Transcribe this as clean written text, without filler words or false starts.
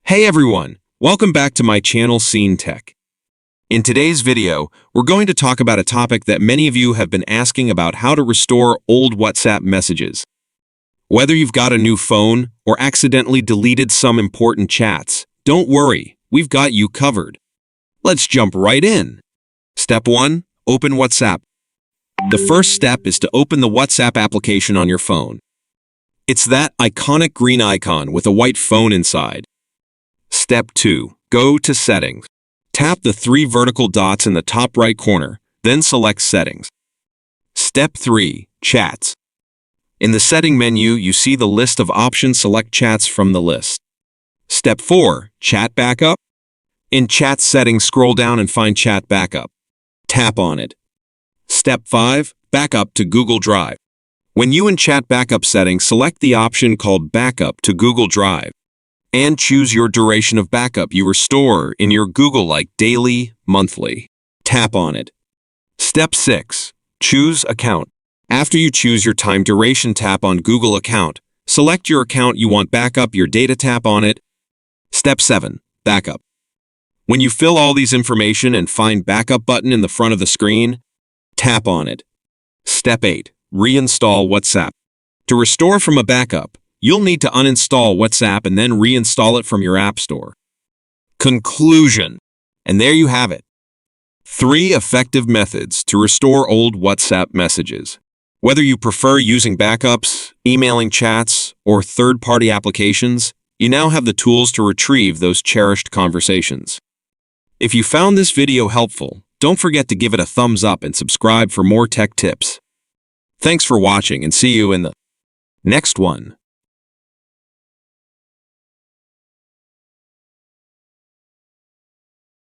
Hey everyone, welcome back to my channel Scene Tech. In today's video, we're going to talk about a topic that many of you have been asking about: how to restore old WhatsApp messages. Whether you've got a new phone or accidentally deleted some important chats, don't worry, we've got you covered. Let's jump right in. Step 1. Open WhatsApp. The first step is to open the WhatsApp application on your phone. It's that iconic green icon with a white phone inside. Step 2. Go to Settings. Tap the 3 vertical dots in the top right corner, then select Settings. Step 3. Chats. In the Setting menu, you see the list of options. Select Chats from the list. Step 4. Chat Backup. In Chat Settings, scroll down and find Chat Backup. Tap on it. Step 5. Backup to Google Drive. When you in Chat Backup settings, select the option called Backup to Google Drive and choose your duration of backup you restore in your Google, like daily, monthly. Tap on it. Step 6. Choose Account. After you choose your time duration, tap on Google Account. Select your account you want backup your data, tap on it. Step 7. Backup. When you fill all these information and find Backup button in the front of the screen, tap on it. Step 8. Reinstall WhatsApp. To restore from a backup, you'll need to uninstall WhatsApp and then reinstall it from your App Store. Conclusion. And there you have it. 3 effective methods to restore old WhatsApp messages. Whether you prefer using backups, emailing chats, or third-party applications, you now have the tools to retrieve those cherished conversations. If you found this video helpful, don't forget to give it a thumbs up and subscribe for more tech tips. Thanks for watching and see you in the next one.